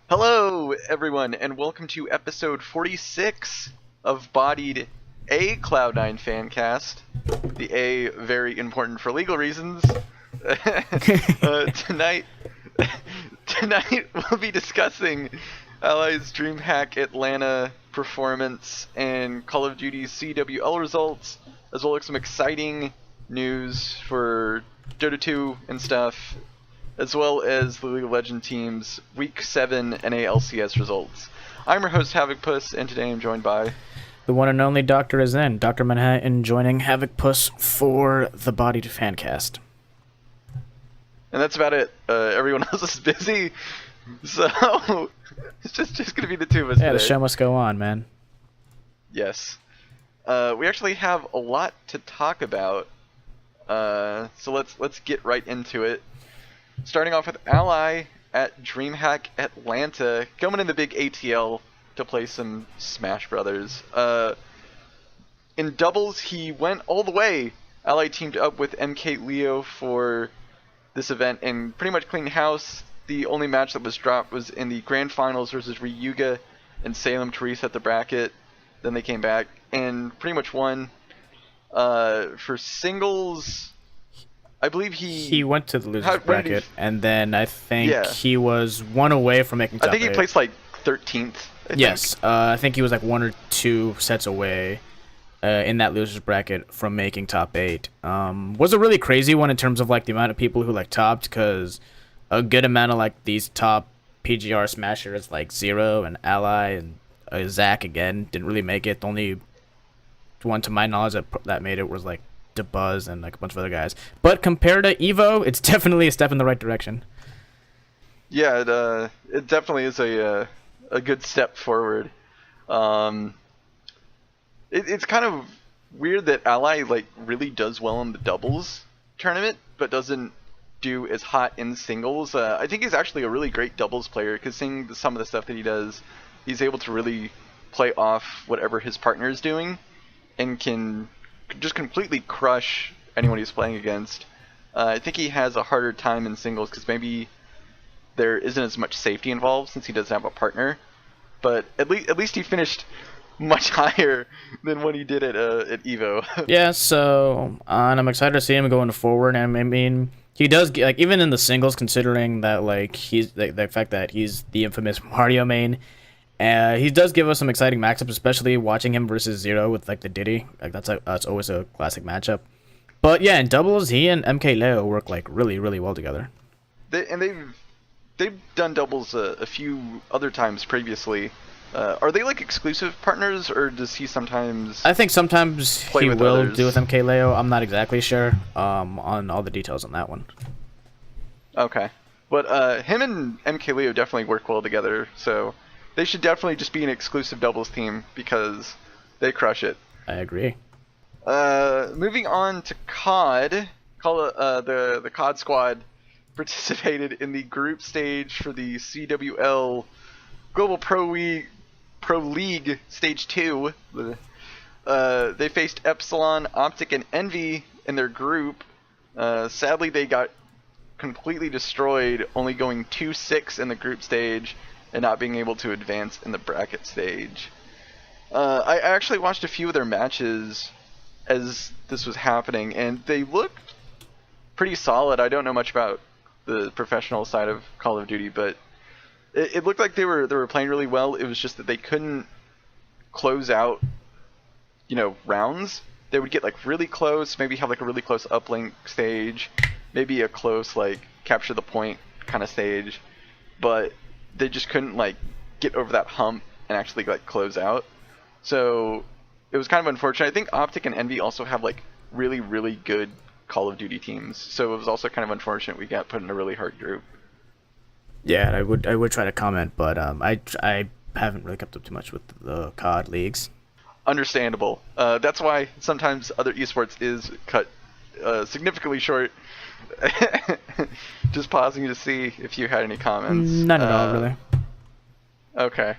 Hello, everyone, and welcome to episode 46 of Bodied, a Cloud9 fancast. The A very important for legal reasons. Tonight we'll be discussing Ally's DreamHack Atlanta performance and Call of Duty CWL results, as well as some exciting news for Dota 2 and stuff, as well as the League of Legends team's Week 7 NA LCS results. I'm your host, Havokpus, and today I'm joined by... the one and only Dr.Manhettan joining Havokpus for the Bodied fancast. And that's about it. Everyone else is busy, so it's just going to be the two of us today. The show must go on, man. Yes. We actually have a lot to talk about, so let's get right into it. Starting off with Ally at DreamHack Atlanta, coming in the big ATL to play some Smash Brothers. In doubles, he went all the way. Ally teamed up with MK Leo for this event and pretty much cleaned house. The only match that was dropped was in the grand finals versus Ryuga and Salem to reset the bracket. Then they came back and pretty much won. For singles, I believe he went to the losers bracket, and then I think he was one away from making top 8. I think he placed like 13th. I think he was like one or two sets away in that losers bracket from making top 8. Was a really crazy one in terms of like the amount of people who like topped, because a good amount of like these top PGR smashers like Zero and Ally and Zach again didn't really make it. The only one to my knowledge that made it was like Buzz and like a bunch of other guys, but compared to Evo, it's definitely a step in the right direction. Yeah, it definitely is a good step forward. It's kind of weird that Ally like really does well in the doubles tournament, but doesn't do as hot in singles. I think he's actually a really great doubles player, because seeing some of the stuff that he does, he's able to really play off whatever his partner is doing, and can just completely crush anyone he's playing against. I think he has a harder time in singles because maybe there isn't as much safety involved since he doesn't have a partner. But at least he finished much higher than when he did at Evo. Yeah, so and I'm excited to see him going forward. And I mean, he does get, like, even in the singles, considering that like he's the fact that he's the infamous Mario main. He does give us some exciting matchups, especially watching him versus Zero with like the Diddy. Like that's always a classic matchup. But yeah, in doubles, he and MK Leo work like really well together. They've done doubles a few other times previously. Are they like exclusive partners, or does he sometimes? I think sometimes he will others? do with MK Leo. I'm not exactly sure on all the details on that one. Okay, but him and MK Leo definitely work well together. So they should definitely just be an exclusive doubles team because they crush it. I agree. Moving on to COD. The COD squad participated in the group stage for the CWL Global Pro League Stage 2. They faced Epsilon, Optic, and Envy in their group. Sadly, they got completely destroyed, only going 2-6 in the group stage and not being able to advance in the bracket stage. I actually watched a few of their matches as this was happening, and they looked pretty solid. I don't know much about the professional side of Call of Duty, but it looked like they were playing really well. It was just that they couldn't close out, rounds. They would get like really close, maybe have like a really close uplink stage, maybe a close like capture the point kind of stage, but they just couldn't like get over that hump and actually like close out. So it was kind of unfortunate. I think Optic and Envy also have like really good Call of Duty teams, so it was also kind of unfortunate we got put in a really hard group. Yeah, I would try to comment, but I haven't really kept up too much with the COD leagues. Understandable. That's why sometimes other esports is cut significantly short. Just pausing to see if you had any comments. None at all, really. Okay.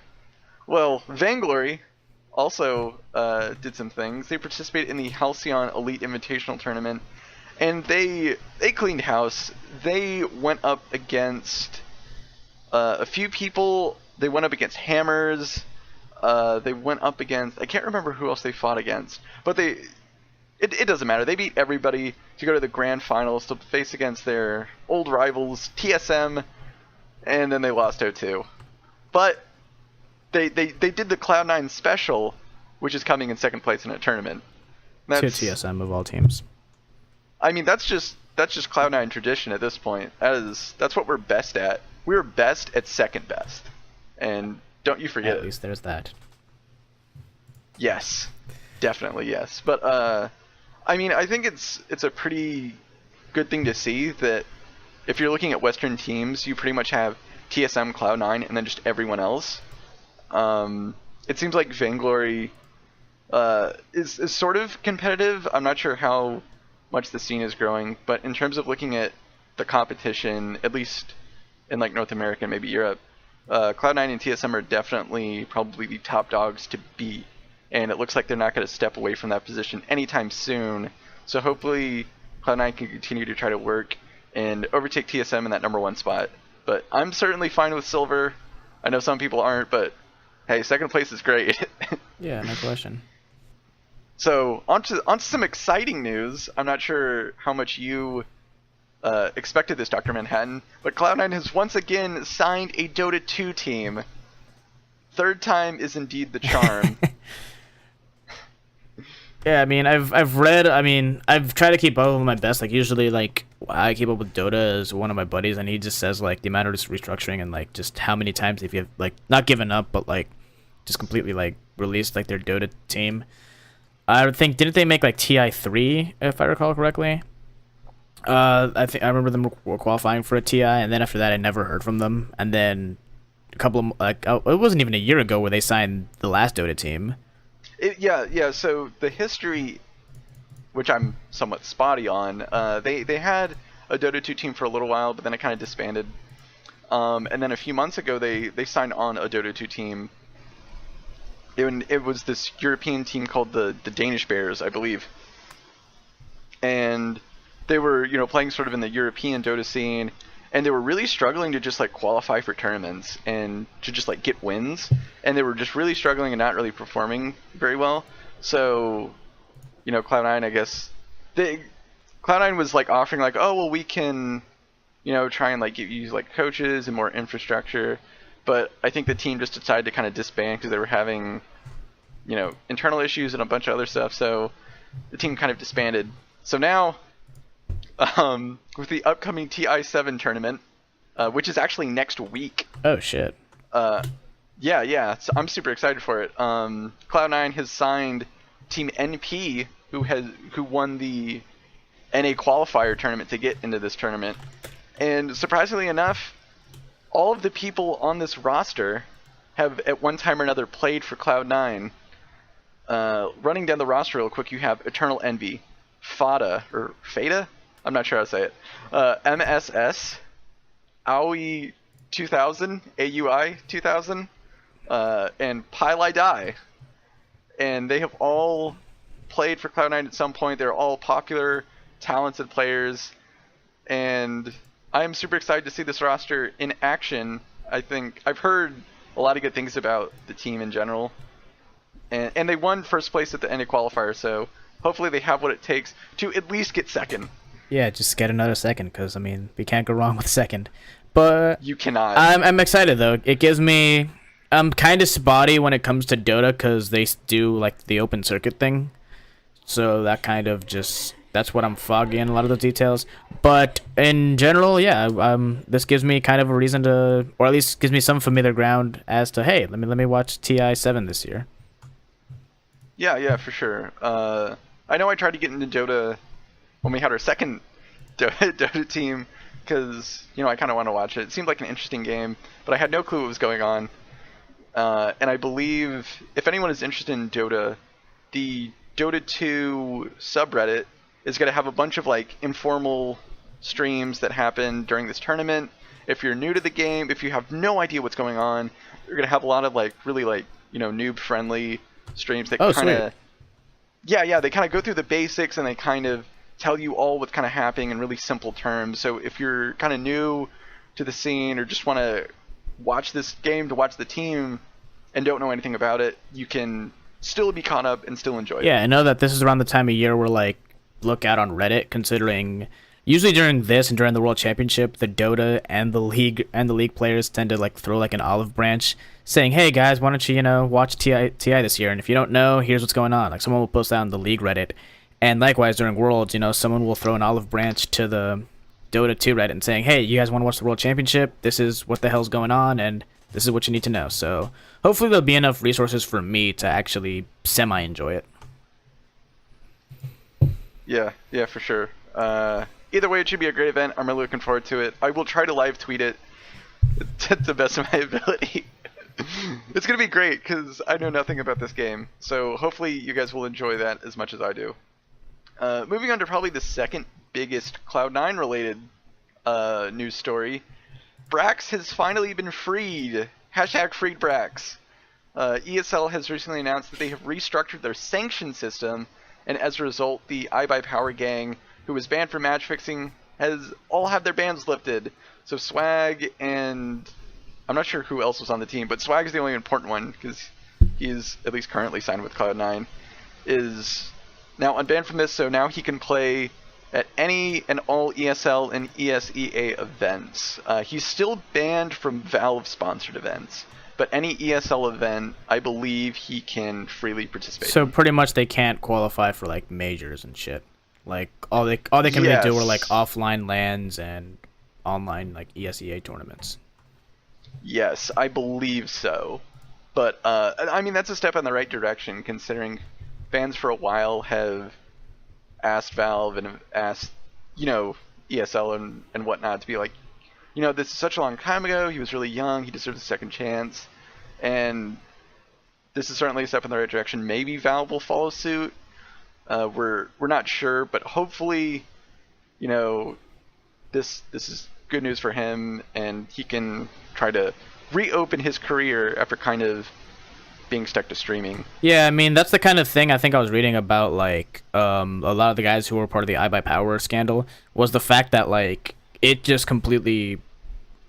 Well, Vainglory also did some things. They participated in the Halcyon Elite Invitational Tournament, and they cleaned house. They went up against A few people, they went up against Hammers. They went up against, I can't remember who else they fought against, but it doesn't matter. They beat everybody to go to the grand finals to face against their old rivals, TSM, and then they lost 0-2. But they did the Cloud9 special, which is coming in second place in a tournament. To TSM of all teams. I mean, that's just Cloud9 tradition at this point. That's what we're best at. We're best at second best, and don't you forget it. At least there's that. Yes, definitely yes. But I mean, I think it's a pretty good thing to see that if you're looking at Western teams, you pretty much have TSM, Cloud9, and then just everyone else. It seems like Vainglory is sort of competitive. I'm not sure how much the scene is growing, but in terms of looking at the competition, at least in like North America and maybe Europe, Cloud9 and TSM are definitely probably the top dogs to beat, and it looks like they're not going to step away from that position anytime soon. So hopefully Cloud9 can continue to try to work and overtake TSM in that number 1 spot. But I'm certainly fine with silver. I know some people aren't, but hey, second place is great. Yeah, no question. So onto some exciting news. I'm not sure how much you expected this, Dr. Manhattan, but Cloud9 has once again signed a Dota 2 team. Third time is indeed the charm. Yeah, I mean, I've tried to keep up with my best. Like, usually, like, I keep up with Dota as one of my buddies, and he just says, like, the amount of restructuring and, like, just how many times if you have, like, not given up, but, like, just completely, like, released, like, their Dota team. I think, didn't they make, like, TI3, if I recall correctly? I remember them were qualifying for a TI, and then after that, I never heard from them. And then a couple of, like, it wasn't even a year ago where they signed the last Dota team. Yeah. So the history, which I'm somewhat spotty on, they had a Dota 2 team for a little while, but then it kind of disbanded. And then a few months ago, they signed on a Dota 2 team. It was this European team called the Danish Bears, I believe. And they were, playing sort of in the European Dota scene, and they were really struggling to just like qualify for tournaments and to just like get wins, and they were just really struggling and not really performing very well. So, Cloud9, I guess Cloud9 was like offering like, oh well, we can, try and like use like coaches and more infrastructure, but I think the team just decided to kind of disband because they were having, internal issues and a bunch of other stuff. So the team kind of disbanded. So now, with the upcoming TI7 tournament, which is actually next week. Oh shit. Yeah. So I'm super excited for it. Cloud9 has signed Team NP, who won the NA qualifier tournament to get into this tournament. And surprisingly enough, all of the people on this roster have at one time or another played for Cloud9. Running down the roster real quick, you have Eternal Envy, Fada? I'm not sure how to say it. MSS, AUI 2000, AUI 2000, and Pile Die. And they have all played for Cloud9 at some point. They're all popular, talented players. And I am super excited to see this roster in action. I think I've heard a lot of good things about the team in general. And they won first place at the NA qualifier, so hopefully they have what it takes to at least get second. Yeah, just get another second, because, I mean, we can't go wrong with second. But you cannot. I'm excited, though. It gives me... I'm kind of spotty when it comes to Dota, because they do, like, the open circuit thing. So that kind of just... That's what I'm foggy in, a lot of the details. But in general, yeah, this gives me kind of a reason to... Or at least gives me some familiar ground as to, hey, let me watch TI7 this year. Yeah, for sure. I know I tried to get into Dota when we had our second Dota team, because, I kind of want to watch it. It seemed like an interesting game, but I had no clue what was going on. And I believe, if anyone is interested in Dota, the Dota 2 subreddit is going to have a bunch of, like, informal streams that happen during this tournament. If you're new to the game, if you have no idea what's going on, you're going to have a lot of, like, really, like, noob-friendly streams that kind of... Yeah, they kind of go through the basics, and they kind of tell you all what's kind of happening in really simple terms. So if you're kind of new to the scene or just want to watch this game to watch the team and don't know anything about it, you can still be caught up and still enjoy it. Yeah, I know that this is around the time of year where like look out on Reddit, considering usually during this and during the World Championship, the Dota and the league players tend to like throw like an olive branch, saying, "Hey guys, why don't you watch TI this year? And if you don't know, here's what's going on." Like someone will post that on the league Reddit, and likewise during Worlds, someone will throw an olive branch to the Dota 2 Reddit and saying, "Hey, you guys want to watch the World Championship? This is what the hell's going on, and this is what you need to know." So hopefully there'll be enough resources for me to actually semi-enjoy it. Yeah, for sure. Either way, it should be a great event. I'm really looking forward to it. I will try to live tweet it to the best of my ability. It's going to be great because I know nothing about this game. So hopefully you guys will enjoy that as much as I do. Moving on to probably the second biggest Cloud9 related news story. Brax has finally been freed. Hashtag freed Brax. ESL has recently announced that they have restructured their sanction system, and as a result, the iBuyPower gang, who was banned from match fixing, has all had their bans lifted. So Swag and I'm not sure who else was on the team, but Swag is the only important one because he's at least currently signed with Cloud9, is now unbanned from this, so now he can play at any and all ESL and ESEA events. He's still banned from Valve-sponsored events, but any ESL event, I believe he can freely participate. So pretty much they can't qualify for like majors and shit. Like all they can really do are like offline LANs and online like ESEA tournaments. Yes, I believe so. But I mean that's a step in the right direction, considering fans for a while have asked Valve and have asked, ESL and whatnot to be like, this is such a long time ago, he was really young, he deserves a second chance, and this is certainly a step in the right direction. Maybe Valve will follow suit. We're not sure, but hopefully, this is good news for him, and he can try to reopen his career after kind of being stuck to streaming. Yeah, I mean that's the kind of thing I think I was reading about. Like a lot of the guys who were part of the iBuyPower scandal was the fact that like it just completely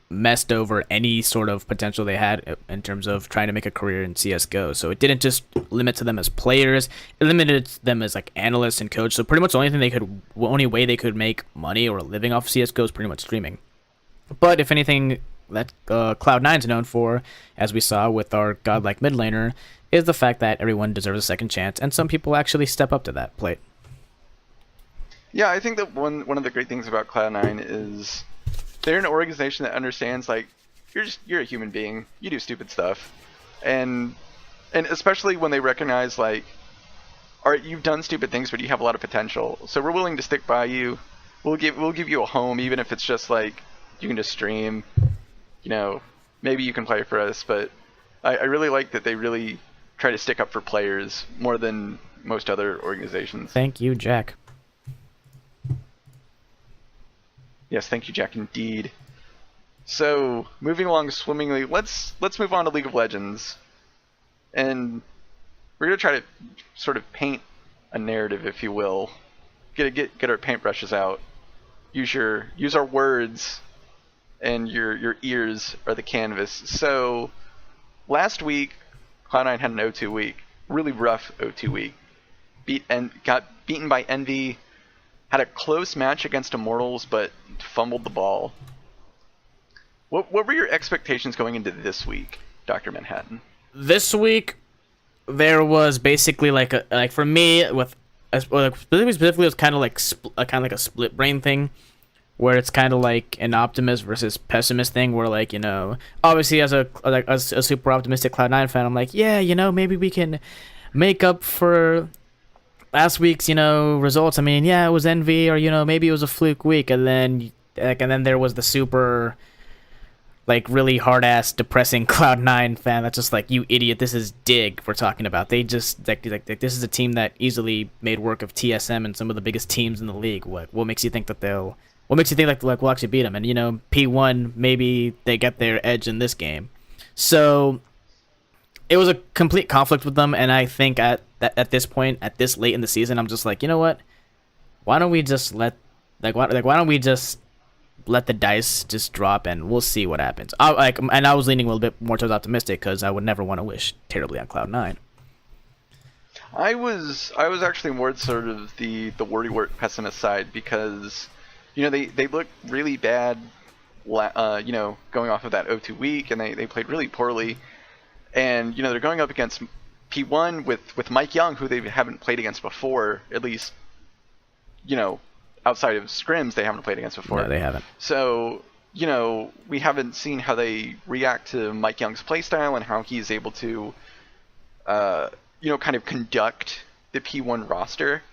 messed over any sort of potential they had in terms of trying to make a career in CSGO. So it didn't just limit to them as players, it limited them as like analysts and coach. So pretty much the only way they could make money or a living off of CSGO is pretty much streaming. But if anything that Cloud9's known for, as we saw with our godlike mid laner, is the fact that everyone deserves a second chance, and some people actually step up to that plate. Yeah, I think that one of the great things about Cloud9 is they're an organization that understands like you're a human being, you do stupid stuff, and especially when they recognize like, all right, you've done stupid things, but you have a lot of potential, so we're willing to stick by you. We'll give you a home, even if it's just like you can just stream, maybe you can play for us. But I really like that they really try to stick up for players more than most other organizations. Thank you, Jack. Yes, thank you, Jack, indeed. So, moving along swimmingly, let's move on to League of Legends. And we're going to try to sort of paint a narrative, if you will. Get our paintbrushes out. Use our words, and your ears are the canvas. So, last week, Cloud9 had an O2 week. Really rough O2 week. Got beaten by Envy. Had a close match against Immortals, but fumbled the ball. What were your expectations going into this week, Dr. Manhattan? This week, there was basically like for me with specifically it was kind of like a split brain thing, where it's kind of like an optimist versus pessimist thing, where like obviously as a super optimistic Cloud9 fan, I'm like, yeah, maybe we can make up for last week's results. I mean, yeah, it was Envy, or maybe it was a fluke week, and then there was the super like really hard ass depressing Cloud9 fan that's just like, you idiot, this is Dig we're talking about. They just like this is a team that easily made work of TSM and some of the biggest teams in the league. What makes you think like we'll actually beat them? And P1, maybe they get their edge in this game. So it was a complete conflict with them, and I think at this point, at this late in the season, I'm just like, you know what? Why don't we just let let the dice just drop, and we'll see what happens. I was leaning a little bit more towards optimistic because I would never want to wish terribly on Cloud9. I was actually more sort of the worrywart pessimist side because, they look really bad, going off of that 0-2 week, and they played really poorly, and they're going up against P1 with Mike Young, who they haven't played against before, at least, outside of scrims they haven't played against before. No, they haven't. So, we haven't seen how they react to Mike Young's playstyle and how he's able to, kind of conduct the P1 roster.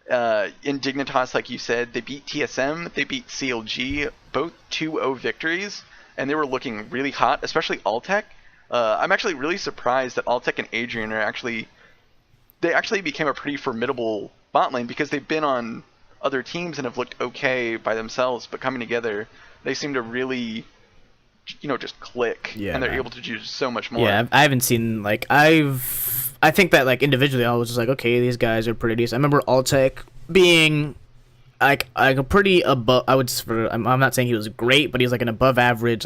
In Dignitas, like you said, they beat TSM, they beat CLG, both 2-0 victories, and they were looking really hot, especially Altec. I'm actually really surprised that Altec and Adrian they actually became a pretty formidable bot lane because they've been on other teams and have looked okay by themselves, but coming together, they seem to really, just click, and they're able to do so much more. Yeah, I haven't seen, I think that, individually, I was just like, okay, these guys are pretty decent. I remember Altec being, a pretty above, I'm not saying he was great, but he was, an above average,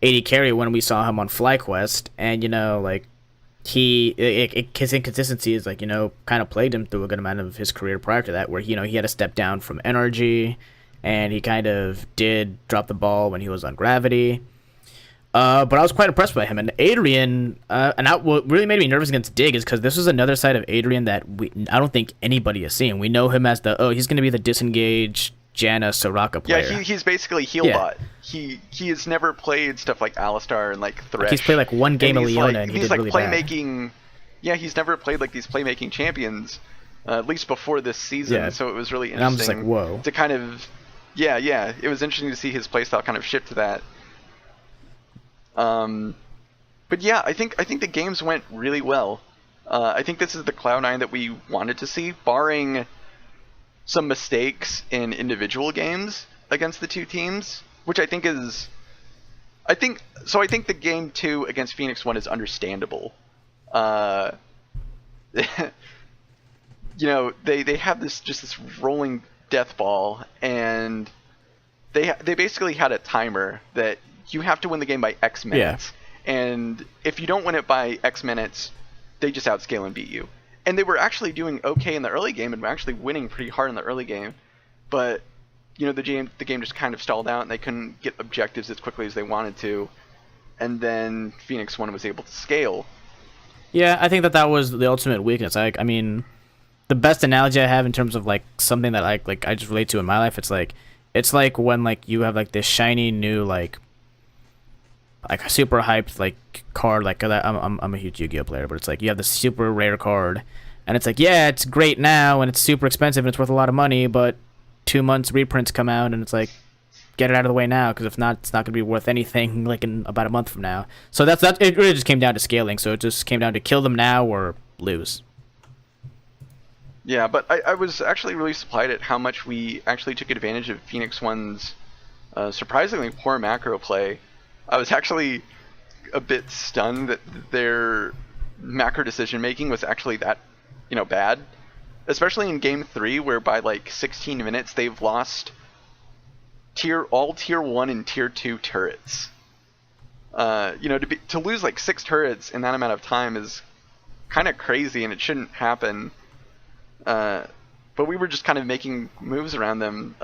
80 carry when we saw him on FlyQuest, and, his inconsistency is kind of plagued him through a good amount of his career prior to that, where he had to step down from NRG, and he kind of did drop the ball when he was on Gravity. But I was quite impressed by him. And Adrian, what really made me nervous against Dig is because this was another side of Adrian that I don't think anybody has seen. We know him as he's going to be the disengaged Janna Soraka player. Yeah, he's basically heal bot. He has never played stuff like Alistar and Thresh. He's played one game of Leona and he did really playmaking. Yeah, he's never played these playmaking champions, at least before this season. Yeah. So it was really interesting. And I'm just whoa. To kind of, yeah, it was interesting to see his playstyle kind of shift to that. But yeah, I think the games went really well. I think this is the Cloud9 that we wanted to see, barring some mistakes in individual games against the two teams, which I think the game 2 against Phoenix 1 is understandable. They have this rolling death ball, and they basically had a timer that you have to win the game by X minutes. Yeah. And if you don't win it by X minutes, they just outscale and beat you. And they were actually doing okay in the early game and were actually winning pretty hard in the early game. But, the game just kind of stalled out and they couldn't get objectives as quickly as they wanted to. And then Phoenix 1 was able to scale. Yeah, I think that was the ultimate weakness. I mean, the best analogy I have in terms of something that I just relate to in my life, it's like when you have this shiny new a super hyped card, I'm a huge Yu-Gi-Oh player, but it's you have this super rare card, and it's it's great now and it's super expensive and it's worth a lot of money, but 2 months reprints come out and it's get it out of the way now, because if not, it's not going to be worth anything in about a month from now. So that's it. Really just came down to scaling. So it just came down to kill them now or lose. Yeah, but I was actually really surprised at how much we actually took advantage of Phoenix 1's surprisingly poor macro play. I was actually a bit stunned that their macro decision making was actually that, bad. Especially in game 3, where by 16 minutes they've lost all tier 1 and tier 2 turrets. To lose 6 turrets in that amount of time is kind of crazy, and it shouldn't happen. But we were just kind of making moves around them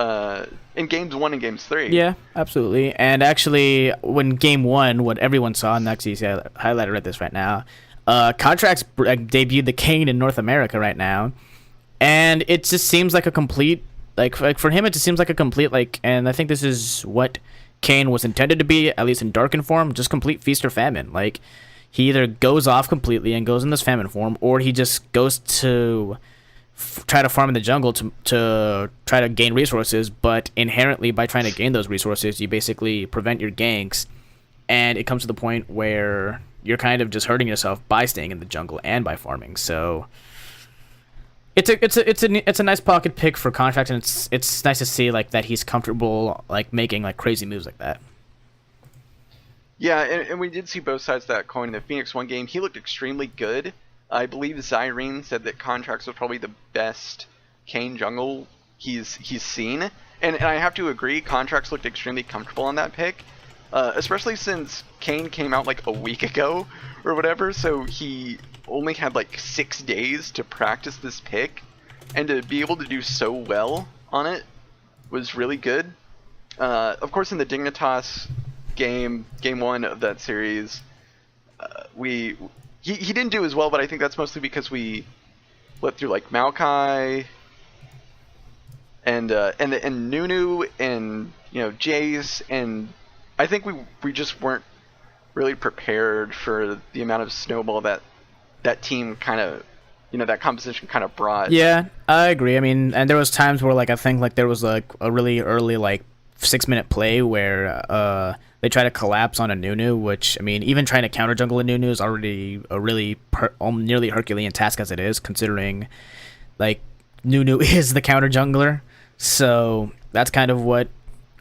in games 1 and games 3. Yeah, absolutely. And actually, when game 1, what everyone saw, and actually highlighted at this right now, Contracts debuted the Kayn in North America right now, and it just seems like a complete, for him, it just seems like a complete, and I think this is what Kayn was intended to be, at least in Darken form, just complete feast or famine. He either goes off completely and goes in this famine form, or he just goes to try to farm in the jungle to try to gain resources, but inherently by trying to gain those resources, you basically prevent your ganks, and it comes to the point where you're kind of just hurting yourself by staying in the jungle and by farming. So it's a nice pocket pick for Contract, and it's nice to see that he's comfortable making crazy moves like that. Yeah, and we did see both sides of that coin. In the Phoenix 1 game, he looked extremely good. I believe Zyrene said that Contracts was probably the best Kayn jungle he's seen, And I have to agree, Contracts looked extremely comfortable on that pick, especially since Kayn came out like a week ago or whatever, so he only had like 6 days to practice this pick, and to be able to do so well on it was really good. Of course, in the Dignitas game 1 of that series, he didn't do as well, but I think that's mostly because we let through like Maokai and Nunu and Jace, and I think we just weren't really prepared for the amount of snowball that team kind of that composition kind of brought. Yeah, I agree. I mean, and there was times where like I think like there was like a really early like 6-minute play where they try to collapse on a Nunu, which I mean even trying to counter jungle a Nunu is already a really nearly Herculean task as it is, considering like Nunu is the counter jungler. So that's kind of what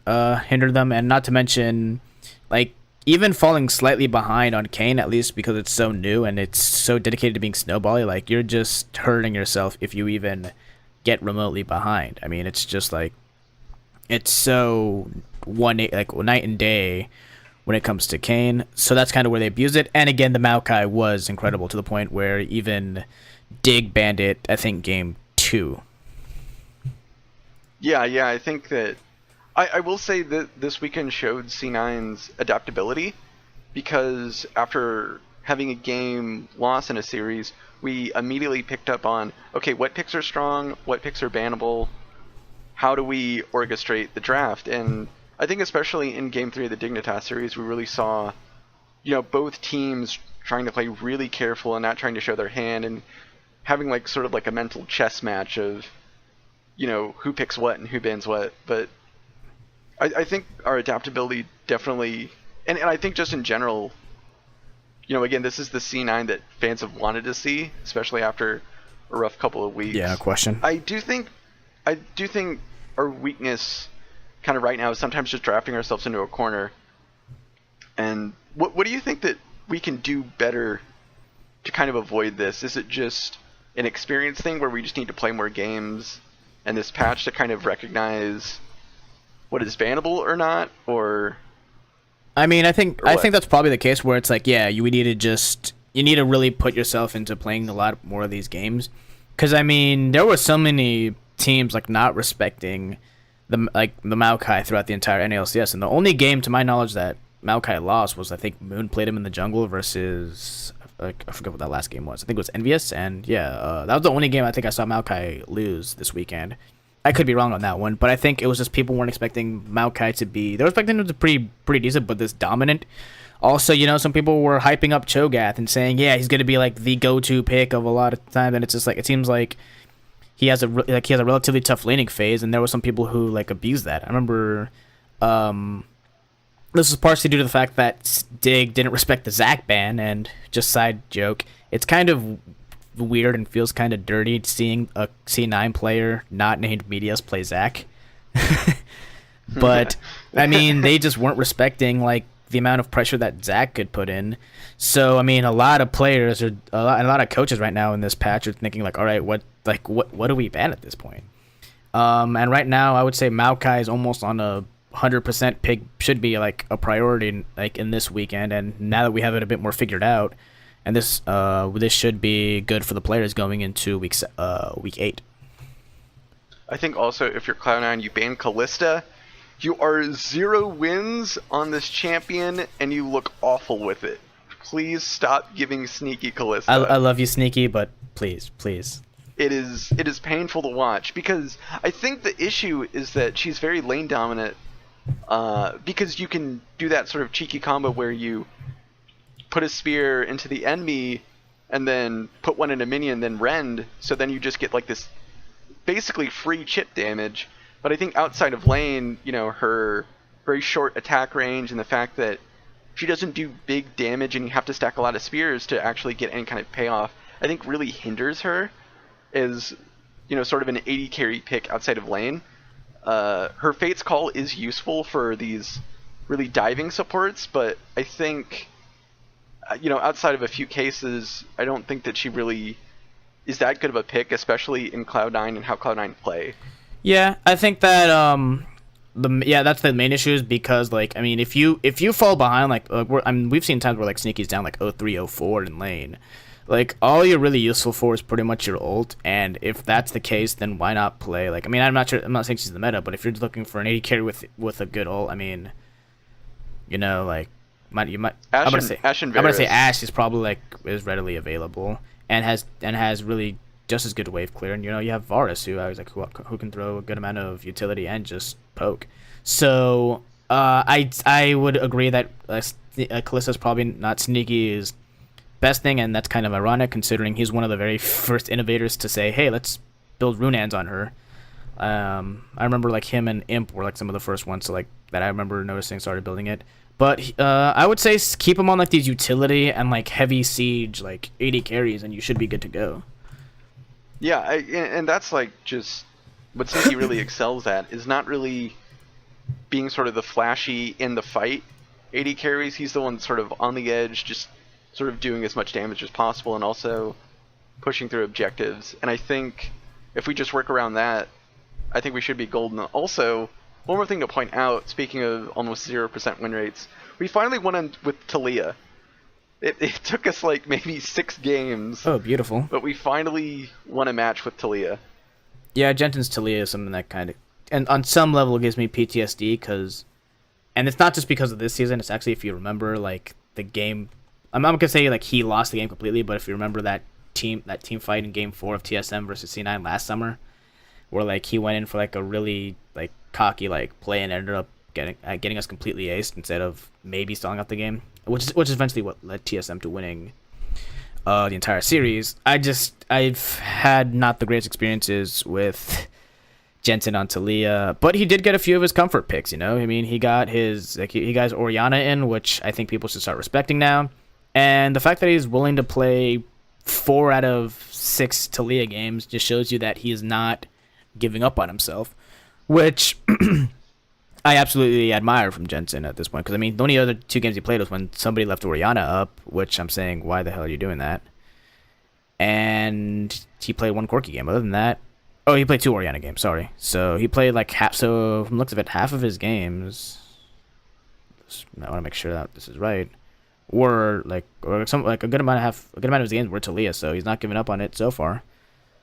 hindered them, and not to mention like even falling slightly behind on Kayn, at least because it's so new and it's so dedicated to being snowbally, like you're just hurting yourself if you even get remotely behind. I mean, it's just like it's so like night and day when it comes to Kayn. So that's kind of where they abused it. And again, the Maokai was incredible to the point where even Dig banned it, I think, game 2. Yeah, I think that I will say that this weekend showed C9's adaptability, because after having a game loss in a series, we immediately picked up on, okay, what picks are strong, what picks are bannable, how do we orchestrate the draft? And I think especially in Game 3 of the Dignitas series, we really saw, both teams trying to play really careful and not trying to show their hand, and having like sort of like a mental chess match of, who picks what and who bans what. But I think our adaptability definitely, and I think just in general, again, this is the C9 that fans have wanted to see, especially after a rough couple of weeks. Yeah, no question. I do think our weakness kind of right now is sometimes just drafting ourselves into a corner. And what do you think that we can do better to kind of avoid this? Is it just an experience thing where we just need to play more games and this patch to kind of recognize what is bannable or not? Or I mean, I think that's probably the case where it's like, yeah, you need to really put yourself into playing a lot more of these games, because I mean, there were so many teams like not respecting the Maokai throughout the entire NA LCS, and the only game to my knowledge that Maokai lost was, I think, Moon played him in the jungle versus, like, I forget what that last game was. I think it was Envious, and yeah, that was the only game I think I saw Maokai lose this weekend. I could be wrong on that one, but I think it was just people weren't expecting Maokai to be... They were expecting him to be pretty decent, but this dominant. Also, some people were hyping up Cho'Gath and saying, yeah, he's going to be like the go-to pick of a lot of time, and it's just like, it seems like he has a relatively tough laning phase, and there were some people who like abused that. I remember this was partially due to the fact that Dig didn't respect the Zac ban, and just side joke, it's kind of weird and feels kind of dirty seeing a C9 player not named Medias play Zac. But I mean, they just weren't respecting like the amount of pressure that Zac could put in. So I mean, a lot of players and a lot of coaches right now in this patch are thinking like, all right, what do we ban at this point? And right now, I would say Maokai is almost on a 100% pick, should be like a priority like in this weekend. And now that we have it a bit more figured out, and this should be good for the players going into week 8. I think also if you're Cloud9, you ban Kalista, you are 0 wins on this champion, and you look awful with it. Please stop giving Sneaky Kalista. I love you, Sneaky, but please. It is painful to watch, because I think the issue is that she's very lane dominant, because you can do that sort of cheeky combo where you put a spear into the enemy and then put one in a minion, then rend, so then you just get like this basically free chip damage. But I think outside of lane, her very short attack range and the fact that she doesn't do big damage and you have to stack a lot of spears to actually get any kind of payoff, I think really hinders her as, sort of an 80 carry pick outside of lane. Her Fate's Call is useful for these really diving supports, but I think, outside of a few cases, I don't think that she really is that good of a pick, especially in Cloud9 and how Cloud9 play. Yeah, I think that that's the main issue is because like I mean if you fall behind like we've seen times where like Sneaky's down like 0-3 0-4 in lane, like all you're really useful for is pretty much your ult, and if that's the case then why not play like I mean I'm not saying she's the meta, but if you're looking for an AD carry with a good ult, I mean like you might I'm gonna say Ashe is probably like is readily available and has really just as good wave clear, and you have Varus who can throw a good amount of utility and just poke. So I would agree that Kalista's probably not Sneaky's best thing, and that's kind of ironic considering he's one of the very first innovators to say, hey, let's build Runaans on her. I remember like him and Imp were like some of the first ones to like that I remember noticing started building it. But I would say keep him on like these utility and like heavy siege like 80 carries, and you should be good to go. Yeah, and that's like just what Sneaky really excels at is not really being sort of the flashy in the fight 80 carries. He's the one sort of on the edge, just sort of doing as much damage as possible and also pushing through objectives. And I think if we just work around that, I think we should be golden. Also, one more thing to point out, speaking of almost 0% win rates, we finally won with Taliyah. It took us like maybe 6 games. Oh, beautiful. But we finally won a match with Taliyah. Yeah, Jensen's Taliyah is something that kind of... And on some level it gives me PTSD because... And it's not just because of this season, it's actually if you remember like the game... I'm not going to say like he lost the game completely, but if you remember that team fight in Game 4 of TSM versus C9 last summer, where like he went in for like a really like cocky like play and ended up getting us completely aced instead of maybe stalling out the game, which is eventually what led TSM to winning the entire series. I've had not the greatest experiences with Jensen on Taliyah, but he did get a few of his comfort picks. I mean, he got his he got his Orianna in, which I think people should start respecting now, and the fact that he's willing to play 4 out of 6 Taliyah games just shows you that he is not giving up on himself, which I absolutely admire from Jensen at this point, because I mean the only other 2 games he played was when somebody left Orianna up, which I'm saying, why the hell are you doing that? And he played 1 Corki game. Other than that, he played 2 Orianna games, sorry. So he played like half, so from the looks of it, half of his games, I want to make sure that this is right, were like, or some like a good amount of his games were Taliyah, so he's not giving up on it so far.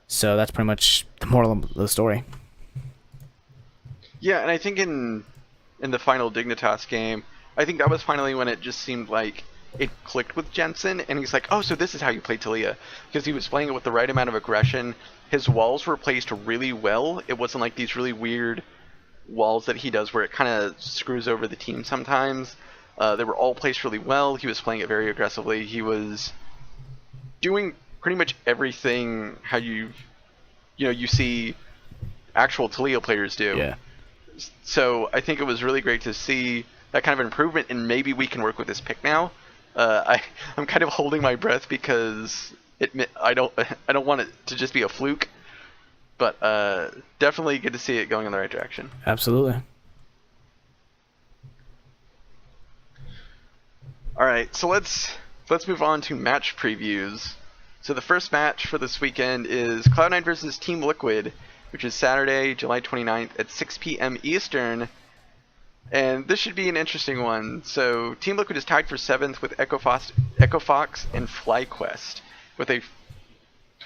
So that's pretty much the moral of the story. Yeah, and I think in the final Dignitas game, I think that was finally when it just seemed like it clicked with Jensen, and he's like, oh, so this is how you play Taliyah. Because he was playing it with the right amount of aggression. His walls were placed really well. It wasn't like these really weird walls that he does where it kind of screws over the team sometimes. They were all placed really well. He was playing it very aggressively. He was doing pretty much everything how you see actual Taliyah players do. Yeah. So I think it was really great to see that kind of improvement, and maybe we can work with this pick now. I'm kind of holding my breath because I don't want it to just be a fluke, but definitely good to see it going in the right direction. Absolutely. All right, so let's move on to match previews. So the first match for this weekend is Cloud9 versus Team Liquid, which is Saturday, July 29th at 6 p.m. Eastern. And this should be an interesting one. So Team Liquid is tied for 7th with Echo Fox and FlyQuest with a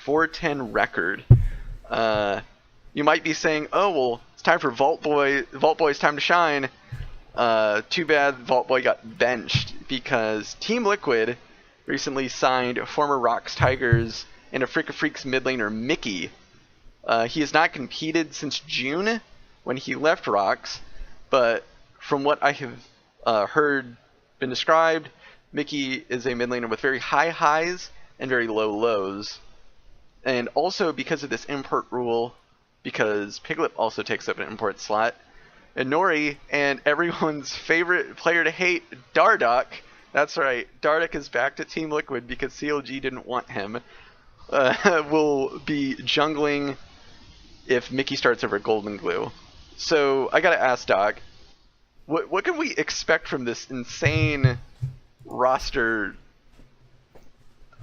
4-10 record. You might be saying, oh, well, it's time for Vault Boy. Vault Boy's time to shine. Too bad Vault Boy got benched because Team Liquid recently signed former Rox Tigers and a Freak of Freaks mid laner Mickey. He has not competed since June when he left Rox, but from what I have been described, Mickey is a mid laner with very high highs and very low lows. And also because of this import rule, because Piglet also takes up an import slot, and Nori and everyone's favorite player to hate, Dardoch, that's right, Dardoch is back to Team Liquid because CLG didn't want him, will be jungling if Mickey starts over Golden Glue. So I gotta ask Doc, what can we expect from this insane roster?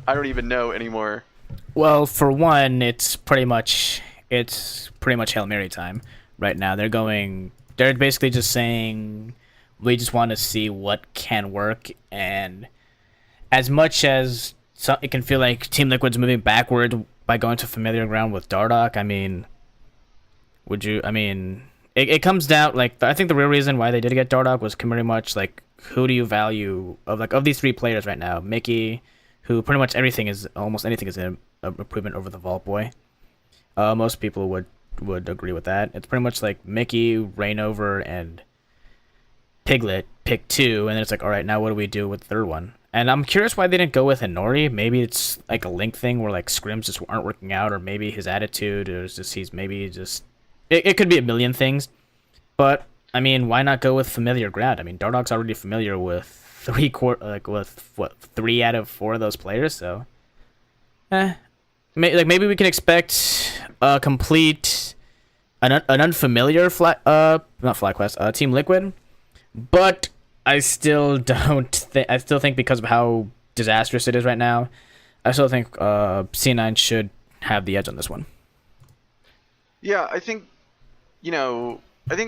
I don't even know anymore. Well, for one, it's pretty much Hail Mary time right now. They're going they're basically just saying we just want to see what can work, and as much as it can feel like Team Liquid's moving backward by going to familiar ground with Dardoch, I mean, would you? I mean, it comes down like I think the real reason why they did get Dardoch was pretty much like who do you value of these three players right now? Mickey, who pretty much almost anything is an improvement over the Vault Boy. Most people would agree with that. It's pretty much like Mickey, Rainover, and Piglet pick two, and then it's like, all right, now what do we do with the third one? And I'm curious why they didn't go with Inori. Maybe it's like a link thing where like scrims just aren't working out, or maybe his attitude, or it could be a million things. But I mean, why not go with familiar ground? I mean, Dardoch's already familiar with three out of four of those players, so maybe we can expect a complete an unfamiliar not FlyQuest, Team Liquid. But I still think because of how disastrous it is right now, I still think C9 should have the edge on this one. Yeah, I think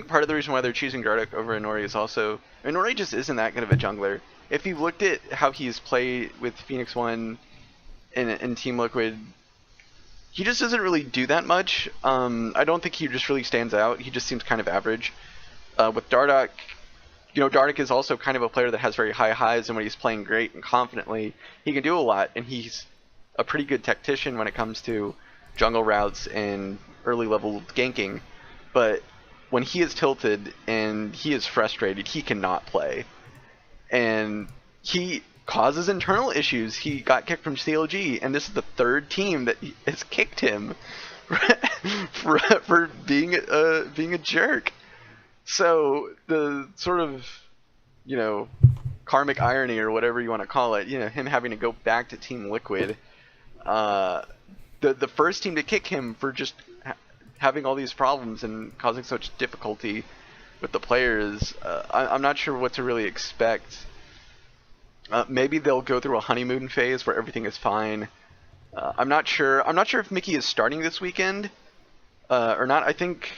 part of the reason why they're choosing Dardoch over Inori is also Inori just isn't that good of a jungler. If you've looked at how he's played with Phoenix One in Team Liquid, he just doesn't really do that much. I don't think he just really stands out. He just seems kind of average. With Dardoch, Dardoch is also kind of a player that has very high highs, and when he's playing great and confidently, he can do a lot, and he's a pretty good tactician when it comes to jungle routes and early level ganking. But when he is tilted and he is frustrated, he cannot play. And he causes internal issues. He got kicked from CLG, and this is the third team that has kicked him for being a jerk. So the sort of, karmic irony or whatever you want to call it, him having to go back to Team Liquid, the first team to kick him for just having all these problems and causing such difficulty with the players, I'm not sure what to really expect. Maybe they'll go through a honeymoon phase where everything is fine. I'm not sure if Mickey is starting this weekend or not. I think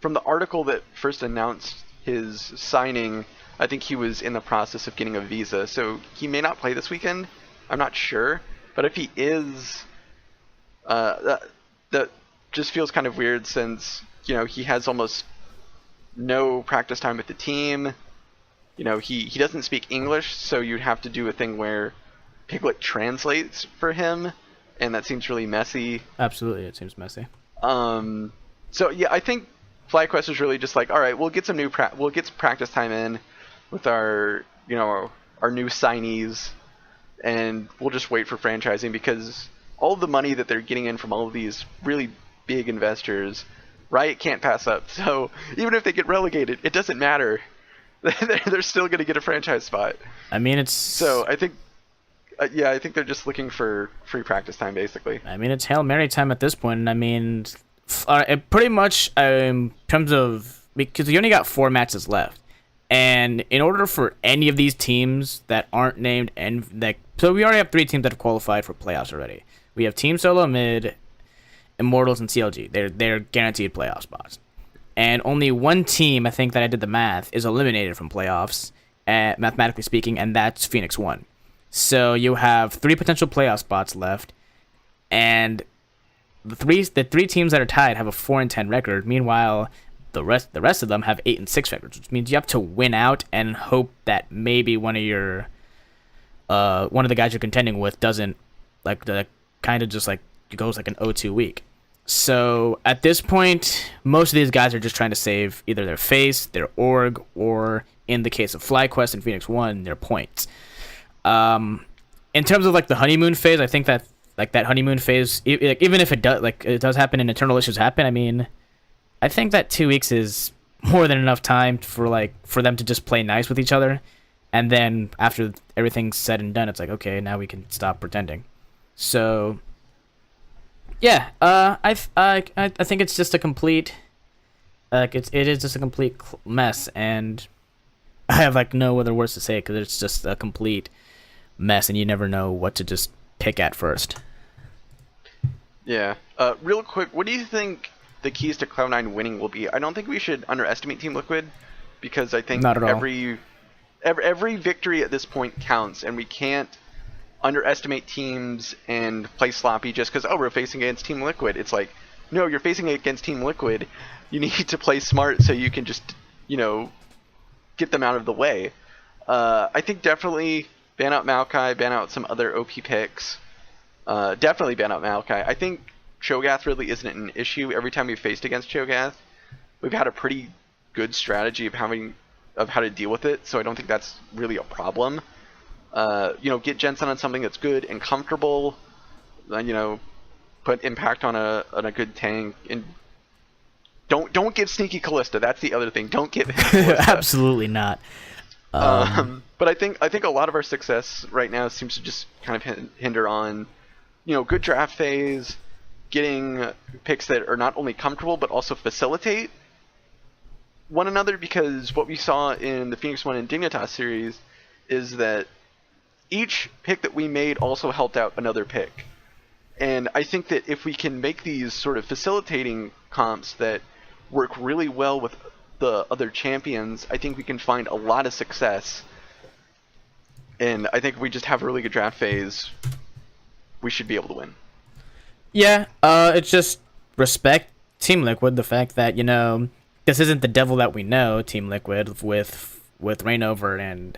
from the article that first announced his signing, I think he was in the process of getting a visa, so he may not play this weekend. I'm not sure, but if he is, that just feels kind of weird since he has almost no practice time with the team. He doesn't speak English, so you'd have to do a thing where Piglet translates for him, and that seems really messy. Absolutely, it seems messy. So yeah, I think FlyQuest is really just like, all right, we'll get some practice time in with our our new signees, and we'll just wait for franchising, because all the money that they're getting in from all of these really big investors, Riot can't pass up. So even if they get relegated, it doesn't matter. They're still going to get a franchise spot. I mean, it's so I think I think they're just looking for free practice time, basically. I mean, it's Hail Mary time at this point. And I mean, pretty much in terms of, because you only got 4 matches left, and in order for any of these teams that aren't named, so we already have 3 teams that have qualified for playoffs already. We have Team Solo Mid, Immortals, and CLG. They're guaranteed playoff spots. And only one team, I think that I did the math, is eliminated from playoffs, mathematically speaking, and that's Phoenix One. So you have 3 potential playoff spots left, and the three teams that are tied have a 4-10 record. Meanwhile, the rest of them have 8-6 records, which means you have to win out and hope that maybe one of the guys you're contending with doesn't kind of just goes like an 0-2 week. So at this point, most of these guys are just trying to save either their face, their org, or in the case of FlyQuest and Phoenix One, their points. In terms of the honeymoon phase, I think that that honeymoon phase, even if it does happen and internal issues happen, I mean, I think that 2 weeks is more than enough time for them to just play nice with each other, and then after everything's said and done, it's like, okay, now we can stop pretending. So yeah, I think it's just a complete, it is just a complete mess, and I have no other words to say because it's just a complete mess, and you never know what to just pick at first. Yeah. Real quick, what do you think the keys to Cloud9 winning will be. I don't think we should underestimate Team Liquid, because I think Not at all. every victory at this point counts, and we can't underestimate teams and play sloppy just because, oh, we're facing against Team Liquid. It's like, no, you're facing against Team Liquid. You need to play smart so you can just, get them out of the way. I think definitely ban out Maokai, ban out some other OP picks. Definitely ban out Maokai. I think Cho'Gath really isn't an issue. Every time we've faced against Cho'Gath, we've had a pretty good strategy of how to deal with it, so I don't think that's really a problem. Get Jensen on something that's good and comfortable. Put Impact on a good tank, and don't give Sneaky Callista. That's the other thing. Don't give him Callista. Absolutely not. But I think a lot of our success right now seems to just kind of hinder on, good draft phase, getting picks that are not only comfortable but also facilitate one another. Because what we saw in the Phoenix One and Dignitas series is that each pick that we made also helped out another pick. And I think that if we can make these sort of facilitating comps that work really well with the other champions, I think we can find a lot of success. And I think if we just have a really good draft phase, we should be able to win. Yeah, it's just respect Team Liquid, the fact that, this isn't the devil that we know, Team Liquid, with Reignover and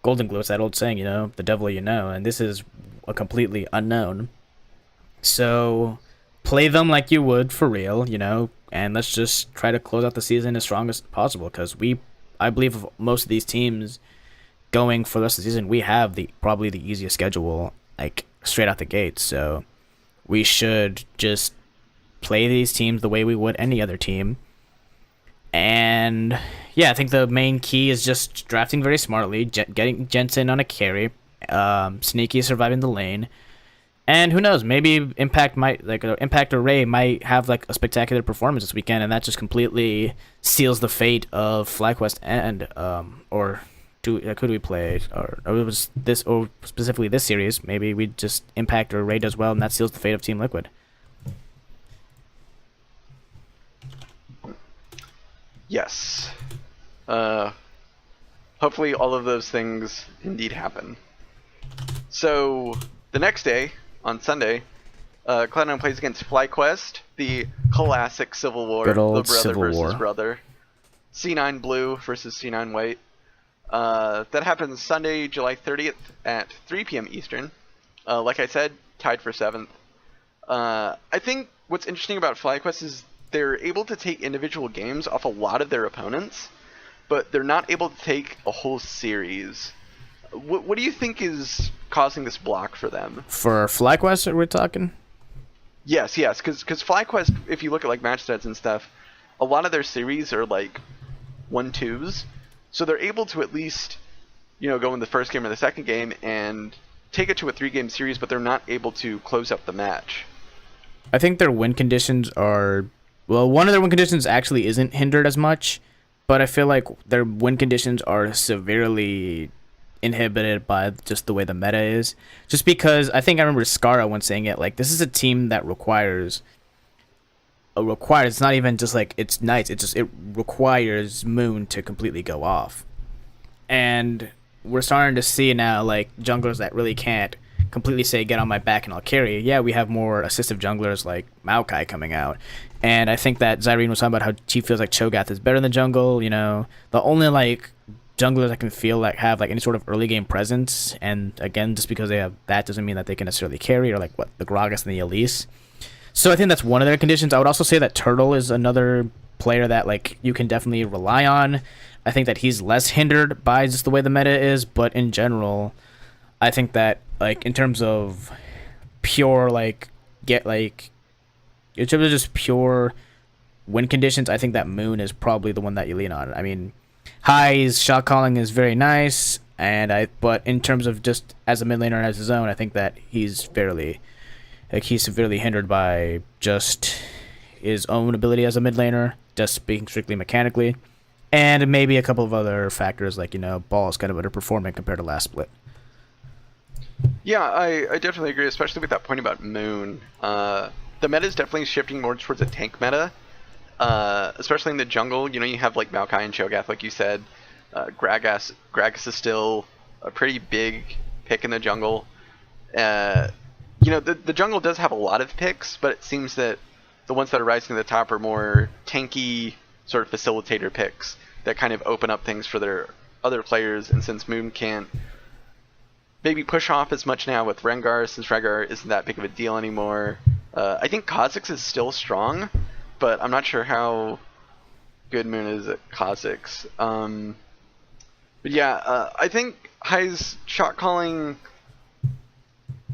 Golden Glue. It's that old saying, the devil and this is a completely unknown. So play them like you would for real, and let's just try to close out the season as strong as possible, because I believe of most of these teams going for the rest of the season, we have probably the easiest schedule, like straight out the gate. So we should just play these teams the way we would any other team. And yeah, I think the main key is just drafting very smartly, getting Jensen on a carry, Sneaky surviving the lane, and who knows, maybe Impact or Ray might have a spectacular performance this weekend, and that just completely seals the fate of FlyQuest and could we play or it was this, or specifically this series, maybe we just Impact or Ray does well, and that seals the fate of Team Liquid. Yes. Hopefully all of those things indeed happen. So the next day, on Sunday, Cloud9 plays against FlyQuest, the classic Civil War, good old the brother Civil versus War. brother. C9 Blue versus C9 White. That happens Sunday, July 30th at 3 p.m. Eastern. Like I said, tied for 7th. I think what's interesting about FlyQuest is they're able to take individual games off a lot of their opponents, but they're not able to take a whole series. What do you think is causing this block for them? For FlyQuest, we're talking? Yes, because FlyQuest, if you look at match stats and stuff, a lot of their series are 1-2s, so they're able to at least, go in the first game or the second game and take it to a 3-game series, but they're not able to close up the match. I think their win conditions are... Well, one of their win conditions actually isn't hindered as much, but I feel like their win conditions are severely inhibited by just the way the meta is. Just because I think I remember Scara once saying it, this is a team that requires, it's not even just it's nice, it requires Moon to completely go off. And we're starting to see now junglers that really can't completely say get on my back and I'll carry. Yeah, we have more assistive junglers like Maokai coming out. And I think that Zyrene was talking about how she feels like Cho'Gath is better in the jungle, the only junglers that can feel have any sort of early game presence, and again, just because they have that doesn't mean that they can necessarily carry, or the Gragas and the Elise. So I think that's one of their conditions. I would also say that Turtle is another player that you can definitely rely on. I think that he's less hindered by just the way the meta is, but in general, I think that in terms of pure in terms of just pure win conditions, I think that Moon is probably the one that you lean on. I mean, Hai's shot calling is very nice, but in terms of just as a mid laner as his own, I think that he's severely hindered by just his own ability as a mid laner, just speaking strictly mechanically, and maybe a couple of other factors Ball is kind of underperforming compared to last split. Yeah, I definitely agree, especially with that point about Moon. The meta is definitely shifting more towards a tank meta, especially in the jungle. You have like Maokai and Cho'Gath, like you said. Gragas is still a pretty big pick in the jungle. The jungle does have a lot of picks, but it seems that the ones that are rising to the top are more tanky sort of facilitator picks that kind of open up things for their other players. And since Moon can't maybe push off as much now with Rengar, since Rengar isn't that big of a deal anymore, I think Kha'Zix is still strong, but I'm not sure how good Moon is at Kha'Zix. But yeah, I think Hai's shot calling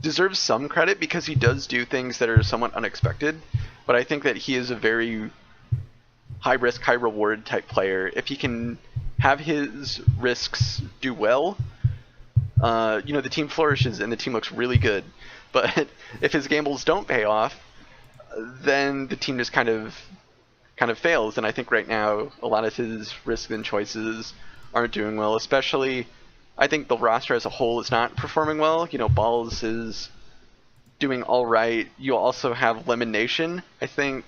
deserves some credit because he does do things that are somewhat unexpected, but I think that he is a very high risk, high reward type player. If he can have his risks do well, the team flourishes and the team looks really good. But if his gambles don't pay off, then the team just kind of fails. And I think right now a lot of his risks and choices aren't doing well. Especially, I think the roster as a whole is not performing well. Balls is doing all right. You also have Lemon Nation. I think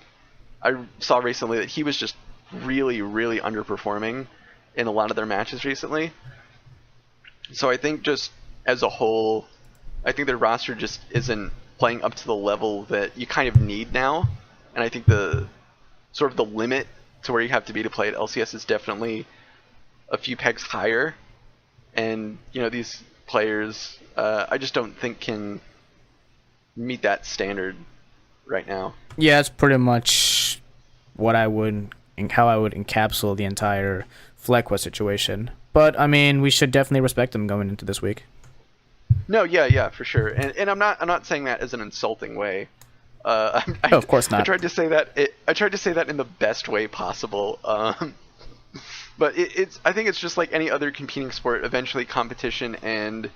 I saw recently that he was just really, really underperforming in a lot of their matches recently. So I think just as a whole, I think their roster just isn't playing up to the level that you kind of need now. And I think the sort of the limit to where you have to be to play at LCS is definitely a few pegs higher. And, these players, I just don't think can meet that standard right now. Yeah, it's pretty much how I would encapsulate the entire FlyQuest situation. But, I mean, we should definitely respect them going into this week. No, yeah, for sure. And I'm not saying that as an insulting way. No, of course not. I tried to say that in the best way possible. But I think it's just like any other competing sport. Eventually, competition and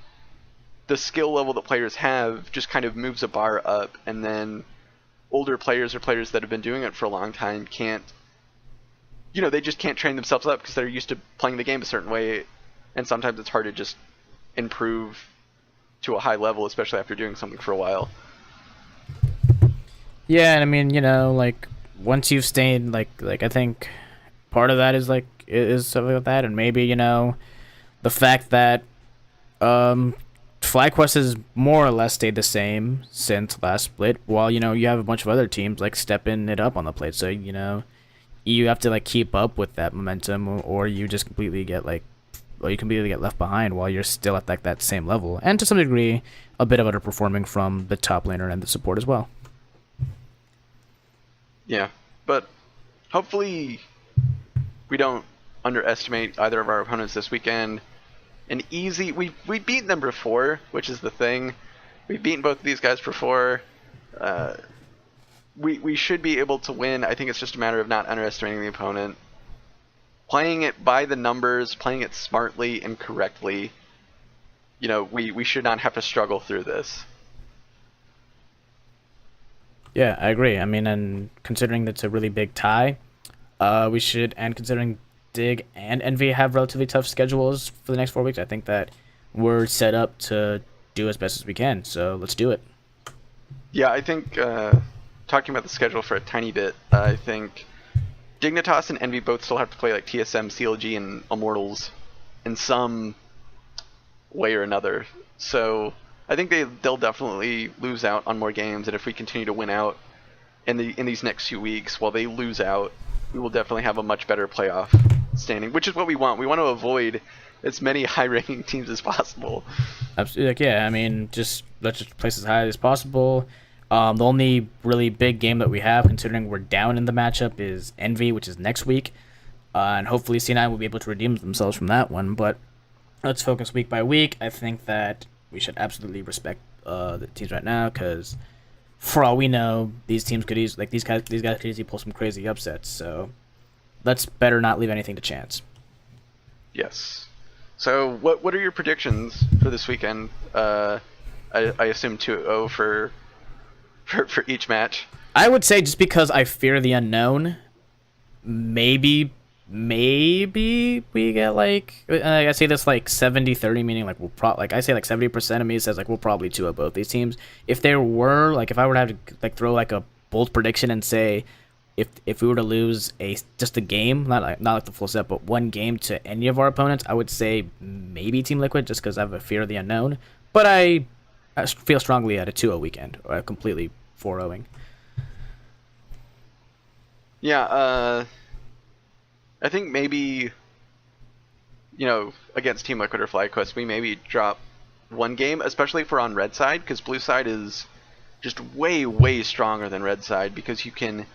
the skill level that players have just kind of moves a bar up, and then older players or players that have been doing it for a long time can't, they just can't train themselves up because they're used to playing the game a certain way, and sometimes it's hard to just improve to a high level, especially after doing something for a while. Yeah, and I mean, once you've stayed, I think part of that is something like that, and maybe the fact that FlyQuest has more or less stayed the same since last split, while you have a bunch of other teams stepping it up on the plate. So you have to keep up with that momentum, or you just completely get left behind while you're still at that same level, and to some degree a bit of underperforming from the top laner and the support as well. Yeah, but hopefully we don't underestimate either of our opponents this weekend. We beat them before, which is the thing. We've beaten both of these guys before. We should be able to win. I think it's just a matter of not underestimating the opponent, playing it by the numbers, playing it smartly and correctly. We should not have to struggle through this. Yeah, I agree. I mean, and considering that's a really big tie, and considering Dig and Envy have relatively tough schedules for the next 4 weeks, I think that we're set up to do as best as we can. So let's do it. Yeah, I think talking about the schedule for a tiny bit, I think Dignitas and Envy both still have to play TSM, CLG, and Immortals in some way or another. So I think they'll definitely lose out on more games, and if we continue to win out in these next few weeks while they lose out, we will definitely have a much better playoff standing, which is what we want. We want to avoid as many high-ranking teams as possible. Absolutely, yeah. I mean, let's just place as high as possible. The only really big game that we have, considering we're down in the matchup, is Envy, which is next week, and hopefully C9 will be able to redeem themselves from that one. But let's focus week by week. I think that we should absolutely respect the teams right now, because for all we know, these teams could easily, these guys could easily pull some crazy upsets. So let's better not leave anything to chance. Yes. So what are your predictions for this weekend? I assume 2-0 for each match. I would say, just because I fear the unknown, maybe we get I say this 70-30, meaning I say 70% of me says we'll probably 2-0 both these teams. If there were if I were to have to throw a bold prediction and say if we were to lose just a game, not like the full set, but one game to any of our opponents, I would say maybe Team Liquid, just because I have a fear of the unknown. But I feel strongly at a 2-0 weekend, or a completely 4-0ing. Yeah, I think maybe, against Team Liquid or FlyQuest, we maybe drop one game, especially if we're on red side, because blue side is just way, way stronger than red side, because you can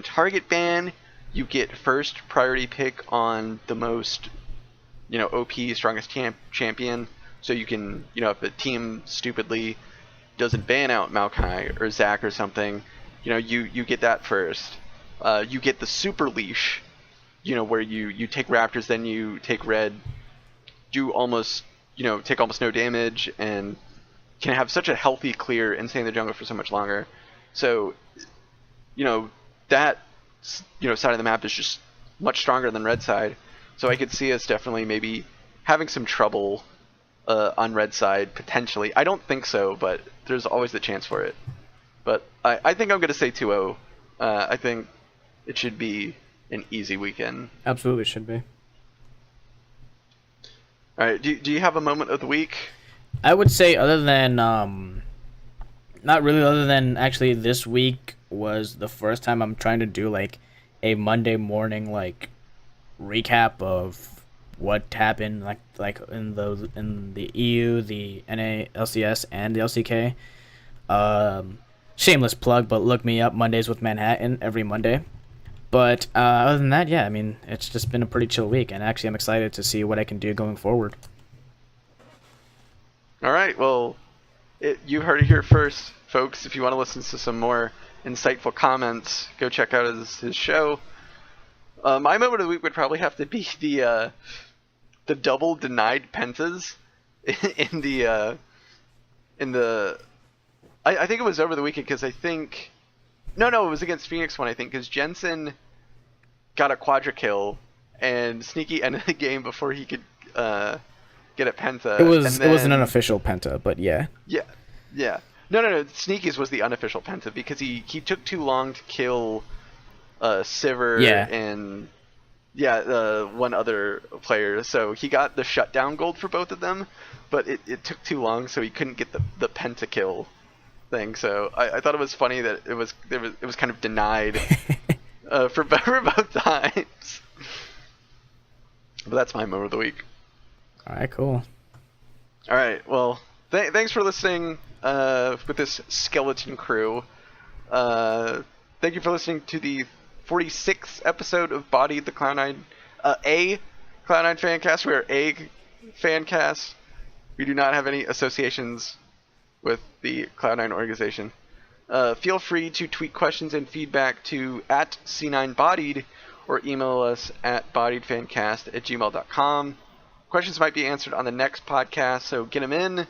target ban, you get first priority pick on the most, OP, strongest champion, so you can, if a team stupidly doesn't ban out Maokai or Zac or something, you get that first. You get the super leash, where you take Raptors, then you take red, do almost, take almost no damage, and can have such a healthy clear and stay in the jungle for so much longer. So, that, side of the map is just much stronger than red side. So I could see us definitely maybe having some trouble on red side, potentially. I don't think so, but there's always the chance for it. But I think I'm going to say 2-0. I think it should be an easy weekend. Absolutely should be. All right, do you have a moment of the week? I would say other than not really, other than actually this week was the first time I'm trying to do like a Monday morning like recap of what happened like in the EU, the NA LCS, and the LCK. Shameless plug, but look me up Mondays with Manhattan every Monday. But other than that, yeah, I mean, it's just been a pretty chill week, and actually I'm excited to see what I can do going forward. All right, well, you heard it here first, folks. If you want to listen to some more insightful comments, go check out his show. My moment of the week would probably have to be the double denied pentas in the I think it was over the weekend, because I think no, it was against Phoenix one, I think, because Jensen got a quadra kill and Sneaky ended the game before he could get a penta. It was an unofficial penta, but yeah. Yeah. No. Sneaky's was the unofficial penta, because he took too long to kill Sivir and one other player. So he got the shutdown gold for both of them, but it took too long, so he couldn't get the penta kill thing. So I thought it was funny that it was kind of denied for both times. But that's my moment of the week. All right, cool. All right, well, thanks for listening with this skeleton crew. Thank you for listening to the 46th episode of Bodied, the Cloud9, a Cloud9 Fancast. We are a Fancast. We do not have any associations with the Cloud9 organization. Feel free to tweet questions and feedback to @C9Bodied or email us at bodiedfancast@gmail.com. Questions might be answered on the next podcast, so get them in.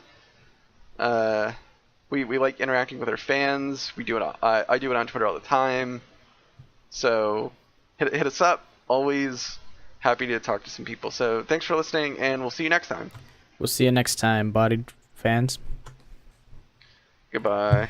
We like interacting with our fans. We do it. I do it on Twitter all the time. So hit us up. Always happy to talk to some people. So thanks for listening, and we'll see you next time. We'll see you next time, Bodied fans. Goodbye.